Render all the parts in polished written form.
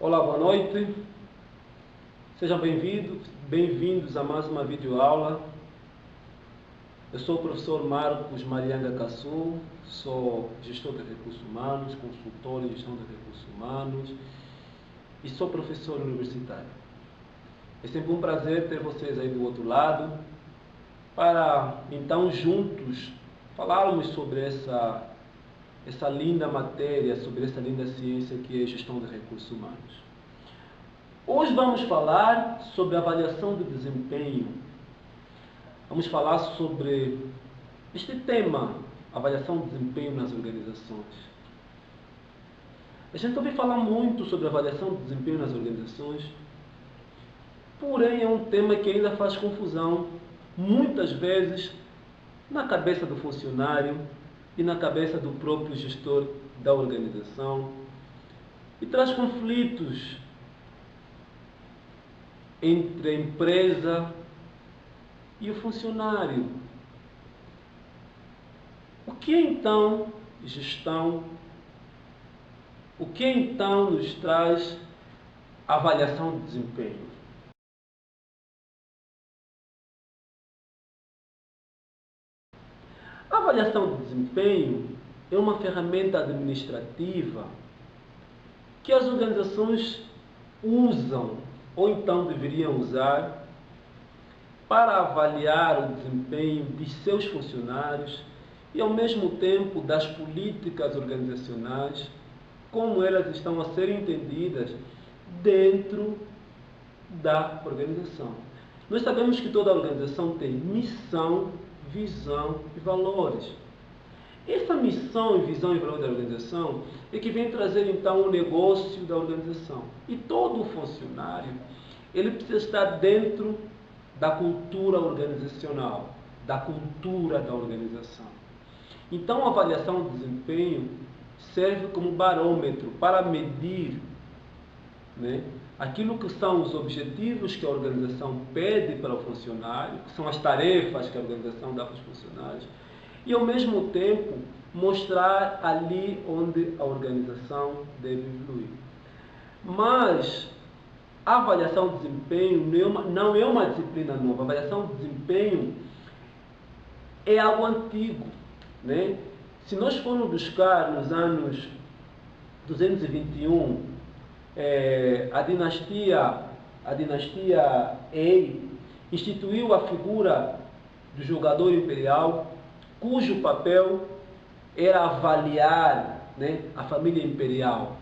Olá, boa noite. Sejam bem-vindos a mais uma videoaula. Eu sou o professor Marcos Marianga Cassu, sou gestor de recursos humanos, consultor em gestão de recursos humanos e sou professor universitário. É sempre um prazer ter vocês aí do outro lado para, então, juntos falarmos sobre essa linda matéria, sobre essa linda ciência que é gestão de recursos humanos. Hoje vamos falar sobre avaliação de desempenho. Vamos falar sobre este tema, avaliação de desempenho nas organizações. A gente ouve falar muito sobre avaliação de desempenho nas organizações, porém é um tema que ainda faz confusão, muitas vezes, na cabeça do funcionário e na cabeça do próprio gestor da organização, e traz conflitos entre a empresa e o funcionário. O que então gestão? O que então nos traz a avaliação de desempenho? A avaliação de desempenho é uma ferramenta administrativa que as organizações usam ou então deveriam usar para avaliar o desempenho de seus funcionários e, ao mesmo tempo, das políticas organizacionais, como elas estão a ser entendidas dentro da organização. Nós sabemos que toda organização tem missão, visão e valores. Essa missão, visão e valor da organização é que vem trazer então o negócio da organização. E todo funcionário, ele precisa estar dentro da cultura organizacional, da cultura da organização. Então, a avaliação de desempenho serve como barômetro para medir, aquilo que são os objetivos que a organização pede para o funcionário, que são as tarefas que a organização dá para os funcionários, e ao mesmo tempo mostrar ali onde a organização deve evoluir. Mas a avaliação de desempenho não é uma disciplina nova. A avaliação de desempenho é algo antigo. Se nós formos buscar nos anos 221, a dinastia Ei instituiu a figura do jogador imperial, cujo papel era avaliar a família imperial.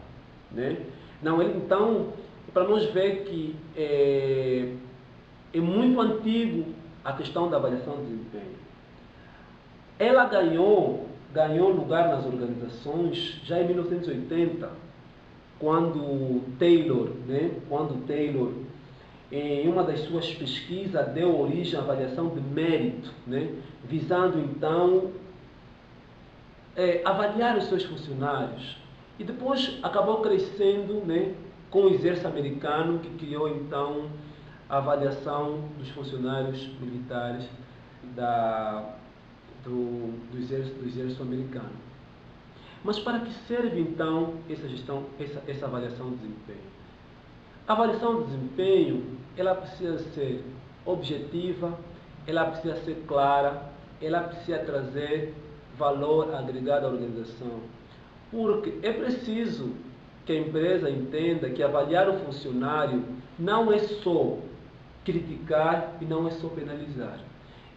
Então, para nós ver que é muito antigo a questão da avaliação de desempenho. Ela ganhou lugar nas organizações já em 1980, quando Taylor, em uma das suas pesquisas, deu origem à avaliação de mérito, visando então avaliar os seus funcionários. E depois acabou crescendo com o exército americano, que criou então a avaliação dos funcionários militares do exército americano. Mas para que serve então essa avaliação de desempenho? A avaliação de desempenho, ela precisa ser objetiva, ela precisa ser clara, ela precisa trazer valor agregado à organização. Porque é preciso que a empresa entenda que avaliar o funcionário não é só criticar e não é só penalizar.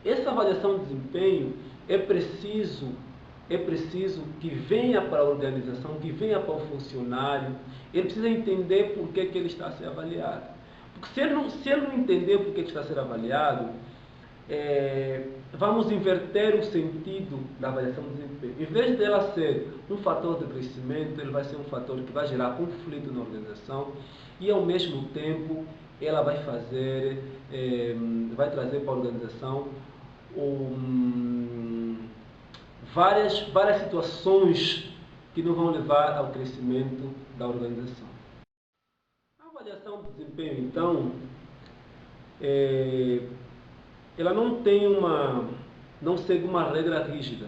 Essa avaliação de desempenho é preciso que venha para a organização, que venha para o funcionário. Ele precisa entender por que ele está a ser avaliado. Porque se ele não entender por que está a ser avaliado, vamos inverter o sentido da avaliação de desempenho. Em vez dela ser um fator de crescimento, ele vai ser um fator que vai gerar conflito na organização e, ao mesmo tempo, ela vai trazer para a organização várias situações que não vão levar ao crescimento da organização. A avaliação de desempenho, então, ela não segue uma regra rígida.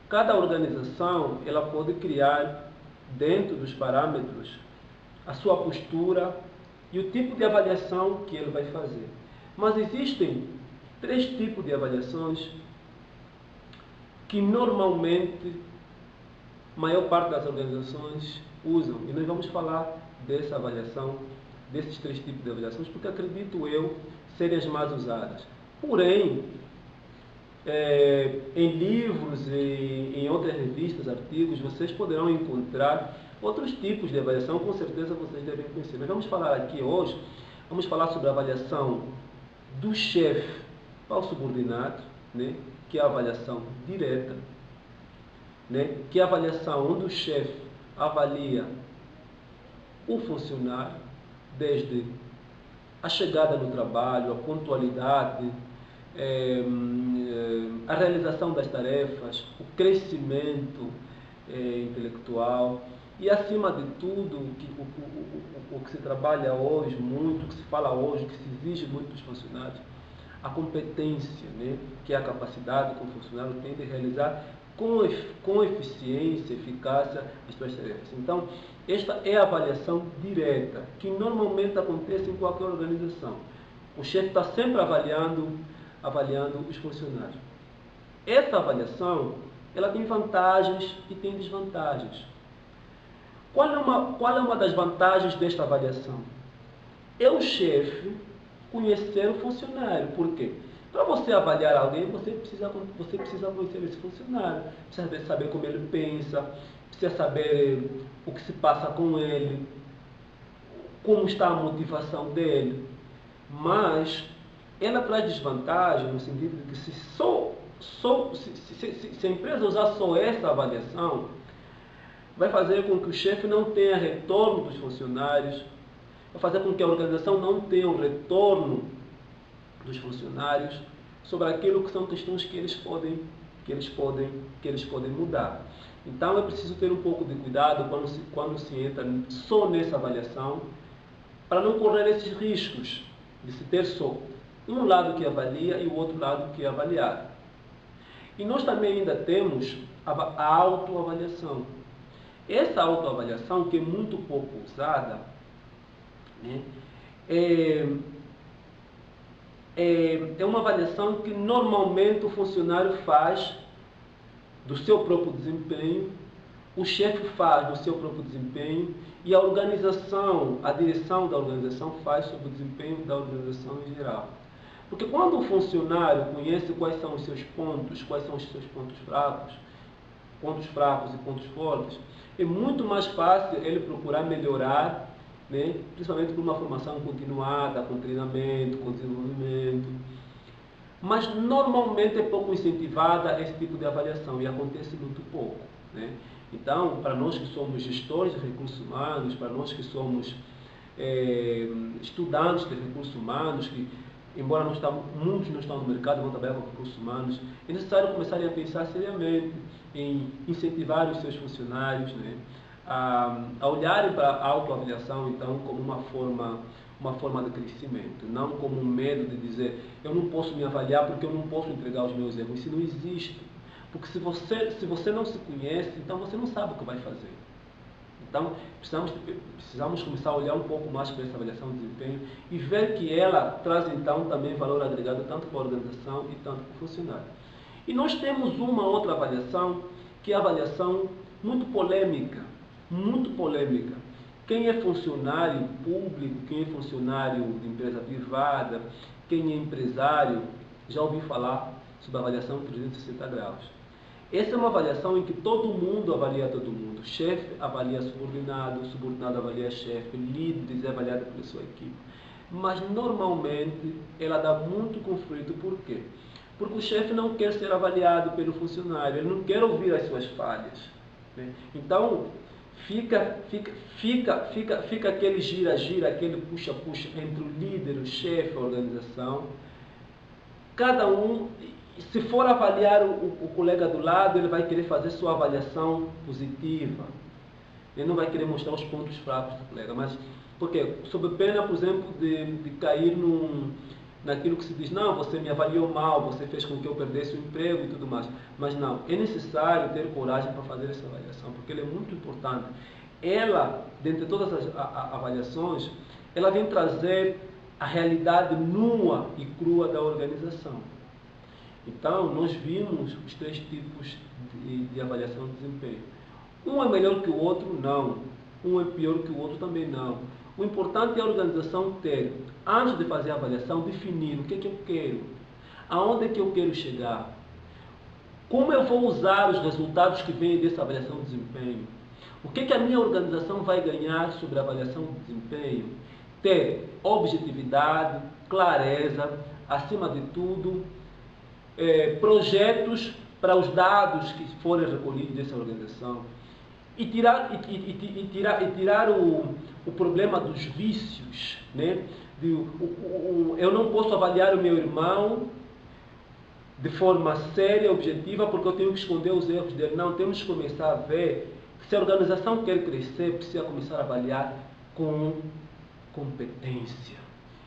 Cada organização ela pode criar, dentro dos parâmetros, a sua postura e o tipo de avaliação que ele vai fazer. Mas existem 3 tipos de avaliações que normalmente a maior parte das organizações usam. E nós vamos falar dessa avaliação, desses 3 tipos de avaliações, porque acredito eu serem as mais usadas. Porém, em livros e em outras revistas, artigos, vocês poderão encontrar outros tipos de avaliação, com certeza vocês devem conhecer. Mas vamos falar aqui hoje, vamos falar sobre a avaliação do chefe para o subordinado, né, que é a avaliação direta, né, que é a avaliação onde o chefe avalia o funcionário, desde a chegada no trabalho, a pontualidade, a realização das tarefas, o crescimento intelectual e, acima de tudo, o que se trabalha hoje muito, o que se fala hoje, o que se exige muito dos funcionários, a competência, né, que é a capacidade que o funcionário tem de realizar com eficiência, eficácia as suas tarefas. Então, esta é a avaliação direta, que normalmente acontece em qualquer organização. O chefe está sempre avaliando os funcionários. Essa avaliação, ela tem vantagens e tem desvantagens. Qual é uma das vantagens desta avaliação? É o chefe conhecer o funcionário. Por quê? Para você avaliar alguém, você precisa conhecer esse funcionário, precisa saber como ele pensa, precisa saber o que se passa com ele, como está a motivação dele. Mas ela traz desvantagem no sentido de que se a empresa usar só essa avaliação, vai fazer com que o chefe não tenha retorno dos funcionários, vai fazer com que a organização não tenha um retorno dos funcionários sobre aquilo que são questões que eles podem mudar. Então é preciso ter um pouco de cuidado quando se entra só nessa avaliação, para não correr esses riscos de se ter só um lado que avalia e o outro lado que é avaliado. E nós também ainda temos a autoavaliação. Essa autoavaliação, que é muito pouco usada, né, é uma avaliação que normalmente o funcionário faz do seu próprio desempenho, o chefe faz do seu próprio desempenho e a organização, a direção da organização faz sobre o desempenho da organização em geral. Porque quando o funcionário conhece quais são os seus pontos, quais são os seus pontos fracos e pontos fortes, é muito mais fácil ele procurar melhorar, né, principalmente por uma formação continuada, com treinamento, com desenvolvimento. Mas normalmente é pouco incentivada esse tipo de avaliação e acontece muito pouco, né? Então, para nós que somos gestores de recursos humanos, para nós que somos estudantes de recursos humanos, que embora muitos não estão no mercado, vão trabalhar com recursos humanos, é necessário começarem a pensar seriamente em incentivar os seus funcionários, né, a olharem para a autoavaliação, então, como uma forma de crescimento, não como um medo de dizer eu não posso me avaliar porque eu não posso entregar os meus erros. Isso não existe. Porque se você não se conhece, então você não sabe o que vai fazer. Então, precisamos começar a olhar um pouco mais para essa avaliação de desempenho e ver que ela traz, então, também valor agregado tanto para a organização e tanto para o funcionário. E nós temos uma outra avaliação, que é a avaliação muito polêmica. Quem é funcionário público, quem é funcionário de empresa privada, quem é empresário, já ouvi falar sobre a avaliação 360 graus. Essa é uma avaliação em que todo mundo avalia todo mundo. O chefe avalia subordinado, o subordinado avalia chefe, líderes é avaliado pela sua equipe. Mas normalmente ela dá muito conflito. Por quê? Porque o chefe não quer ser avaliado pelo funcionário, ele não quer ouvir as suas falhas, né? Então fica aquele gira-gira, aquele puxa-puxa entre o líder, o chefe, a organização. Cada um, se for avaliar o colega do lado, ele vai querer fazer sua avaliação positiva. Ele não vai querer mostrar os pontos fracos do colega. Mas, por quê? Sob pena, por exemplo, de cair naquilo que se diz, não, você me avaliou mal, você fez com que eu perdesse o emprego e tudo mais. Mas não, é necessário ter coragem para fazer essa avaliação, porque ela é muito importante. ela, dentre todas as avaliações, ela vem trazer a realidade nua e crua da organização. Então, nós vimos os 3 tipos de avaliação de desempenho. Um é melhor que o outro? Não. Um é pior que o outro? Também não. O importante é a organização ter, antes de fazer a avaliação, definir o que é que eu quero, aonde é que eu quero chegar, como eu vou usar os resultados que vêm dessa avaliação de desempenho, o que é que a minha organização vai ganhar sobre a avaliação de desempenho, ter objetividade, clareza, acima de tudo, projetos para os dados que forem recolhidos dessa organização e tirar o problema dos vícios, né? Eu não posso avaliar o meu irmão de forma séria, objetiva, porque eu tenho que esconder os erros dele. Não, temos que começar a ver que se a organização quer crescer, precisa começar a avaliar com competência.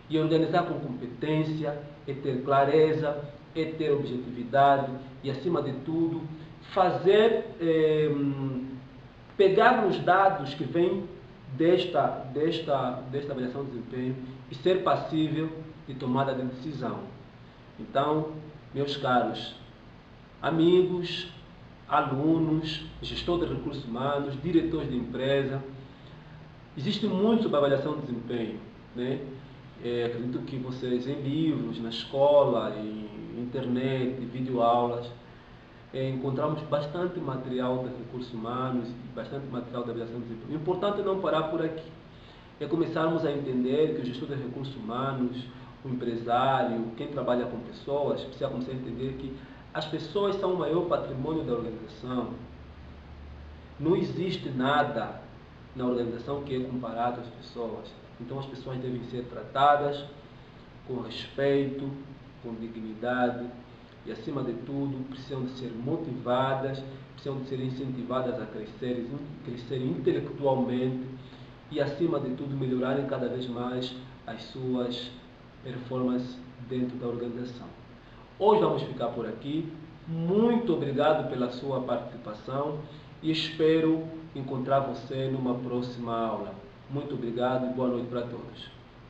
E organizar com competência é ter clareza, é ter objetividade e, acima de tudo, fazer, pegar nos dados que vêm desta avaliação de desempenho e ser passível de tomada de decisão. Então, meus caros amigos, alunos, gestor de recursos humanos, diretores de empresa, existe muito sobre avaliação de desempenho, né? Acredito que vocês, em livros, na escola, em internet, videoaulas, encontramos bastante material de recursos humanos e bastante material de avaliação de desempenho. O importante é não parar por aqui. É começarmos a entender que o gestor de recursos humanos, o empresário, quem trabalha com pessoas, precisa começar a entender que as pessoas são o maior patrimônio da organização. Não existe nada na organização que é comparado às pessoas. Então as pessoas devem ser tratadas com respeito, com dignidade e, acima de tudo, precisam de ser motivadas, precisam de ser incentivadas a crescerem intelectualmente e, acima de tudo, melhorarem cada vez mais as suas performances dentro da organização. Hoje vamos ficar por aqui. Muito obrigado pela sua participação e espero encontrar você numa próxima aula. Muito obrigado e boa noite para todos.